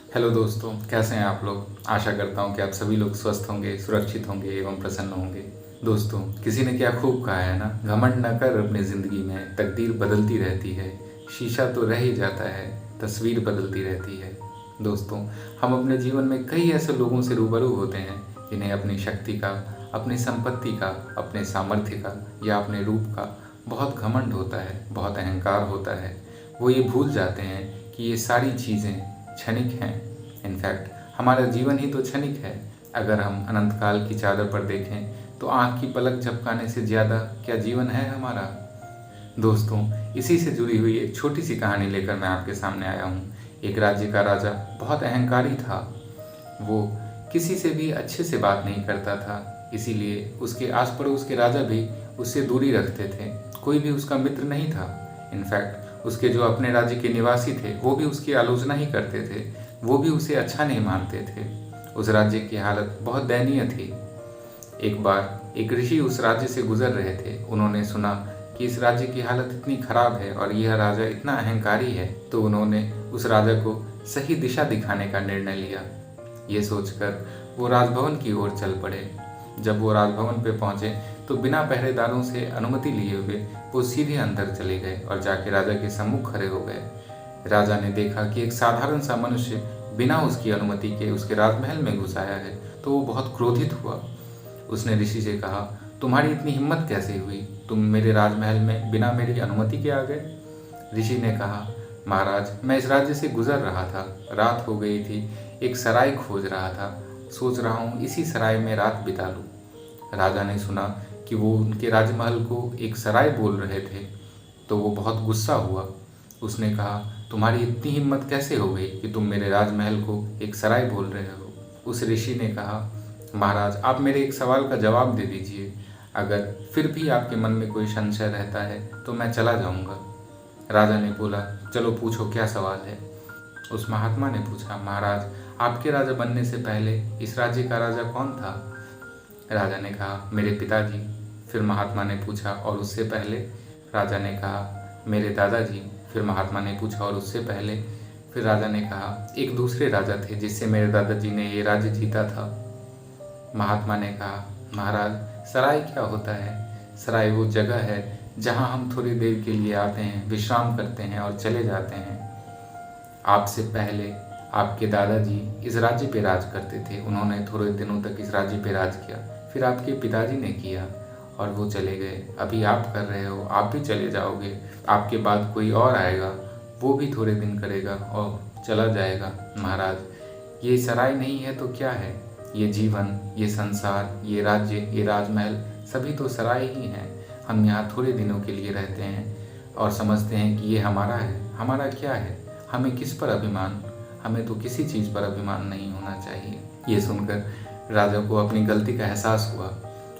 Hello दोस्तों, कैसे हैं आप लोग। आशा करता हूं कि आप सभी लोग स्वस्थ होंगे, सुरक्षित होंगे एवं प्रसन्न होंगे। दोस्तों, किसी ने क्या खूब कहा है ना, घमंड न कर अपनी ज़िंदगी में, तकदीर बदलती रहती है। शीशा तो रह ही जाता है, तस्वीर बदलती रहती है। दोस्तों, हम अपने जीवन में कई ऐसे लोगों से रूबरू होते हैं जिन्हें अपनी शक्ति का, अपनी संपत्ति का, अपने सामर्थ्य का या अपने रूप का बहुत घमंड होता है, बहुत अहंकार होता है। वो ये भूल जाते हैं कि ये सारी चीज़ें क्षणिक हैं। इनफैक्ट हमारा जीवन ही तो क्षणिक है। अगर हम अनंत काल की चादर पर देखें तो आँख की पलक झपकाने से ज़्यादा क्या जीवन है हमारा। दोस्तों, इसी से जुड़ी हुई एक छोटी सी कहानी लेकर मैं आपके सामने आया हूँ। एक राज्य का राजा बहुत अहंकारी था। वो किसी से भी अच्छे से बात नहीं करता था, इसीलिए उसके आस पड़ोस के राजा भी उससे दूरी रखते थे। कोई भी उसका मित्र नहीं था। इनफैक्ट उसके जो अपने राज्य के निवासी थे वो भी उसकी आलोचना ही करते थे, वो भी उसे अच्छा नहीं मानते थे। उस राज्य की हालत बहुत दयनीय थी। एक बार एक ऋषि उस राज्य से गुजर रहे थे। उन्होंने सुना कि इस राज्य की हालत इतनी खराब है और यह राजा इतना अहंकारी है, तो उन्होंने उस राजा को सही दिशा दिखाने का निर्णय लिया। ये सोचकर वो राजभवन की ओर चल पड़े। जब वो राजभवन पे पहुंचे तो बिना पहरेदारों से अनुमति लिए हुए वो सीधे अंदर चले गए और जाके राजा के सम्मुख खड़े हो गए। राजा ने देखा कि एक साधारण सा मनुष्य बिना उसकी अनुमति के उसके राजमहल में घुस आया है, तो वो बहुत क्रोधित हुआ। उसने ऋषि से कहा, तुम्हारी इतनी हिम्मत कैसे हुई, तुम मेरे राजमहल में बिना मेरी अनुमति के आ गए। ऋषि ने कहा, महाराज, मैं इस राज्य से गुजर रहा था, रात हो गई थी, एक सराय खोज रहा था, सोच रहा हूँ इसी सराय में रात बिता लूँ। राजा ने सुना कि वो उनके राजमहल को एक सराय बोल रहे थे, तो वो बहुत गुस्सा हुआ। उसने कहा, तुम्हारी इतनी हिम्मत कैसे हो गई कि तुम मेरे राजमहल को एक सराय बोल रहे हो। उस ऋषि ने कहा, महाराज, आप मेरे एक सवाल का जवाब दे दीजिए। अगर फिर भी आपके मन में कोई संशय रहता है तो मैं चला जाऊंगा। राजा ने बोला, चलो पूछो, क्या सवाल है। उस महात्मा ने पूछा, महाराज, आपके राजा बनने से पहले इस राज्य का राजा कौन था। राजा ने कहा, मेरे पिताजी। फिर महात्मा ने पूछा, और उससे पहले। राजा ने कहा, मेरे दादाजी। फिर महात्मा ने पूछा, और उससे पहले। फिर राजा ने कहा, एक दूसरे राजा थे जिससे मेरे दादाजी ने ये राज्य जीता था। महात्मा ने कहा, महाराज, सराय क्या होता है। सराय वो जगह है जहाँ हम थोड़ी देर के लिए आते हैं, विश्राम करते हैं और चले जाते हैं। आपसे पहले आपके दादाजी इस राज्य पे राज करते थे, उन्होंने थोड़े दिनों तक इस राज्य पे राज किया। फिर आपके पिताजी ने किया और वो चले गए। अभी आप कर रहे हो, आप भी चले जाओगे। आपके बाद कोई और आएगा, वो भी थोड़े दिन करेगा और चला जाएगा। महाराज, ये सराय नहीं है तो क्या है। ये जीवन, ये संसार, ये राज्य, ये राजमहल सभी तो सराय ही हैं। हम यहाँ थोड़े दिनों के लिए रहते हैं और समझते हैं कि ये हमारा है। हमारा क्या है, हमें किस पर अभिमान। हमें तो किसी चीज़ पर अभिमान नहीं होना चाहिए। ये सुनकर राजा को अपनी गलती का एहसास हुआ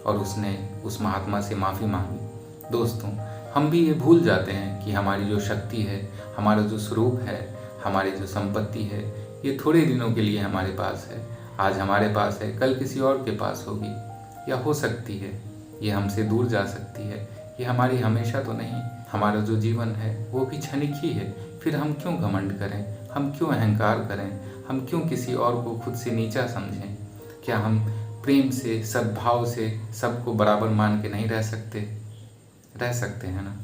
और उसने उस महात्मा से माफ़ी मांगी। दोस्तों, हम भी ये भूल जाते हैं कि हमारी जो शक्ति है, हमारा जो स्वरूप है, हमारी जो संपत्ति है, ये थोड़े दिनों के लिए हमारे पास है। आज हमारे पास है, कल किसी और के पास होगी, या हो सकती है ये हमसे दूर जा सकती है। ये हमारी हमेशा तो नहीं। हमारा जो जीवन है वो भी क्षणिक ही है। फिर हम क्यों घमंड करें, हम क्यों अहंकार करें, हम क्यों किसी और को खुद से नीचा समझें। क्या हम प्रेम से, सद्भाव से सबको बराबर मान के नहीं रह सकते। रह सकते हैं ना।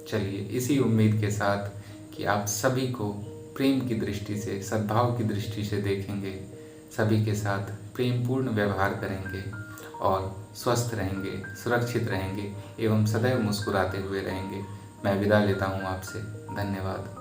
चलिए, इसी उम्मीद के साथ कि आप सभी को प्रेम की दृष्टि से, सद्भाव की दृष्टि से देखेंगे, सभी के साथ प्रेम पूर्ण व्यवहार करेंगे और स्वस्थ रहेंगे, सुरक्षित रहेंगे एवं सदैव मुस्कुराते हुए रहेंगे। मैं विदा लेता हूँ आपसे। धन्यवाद।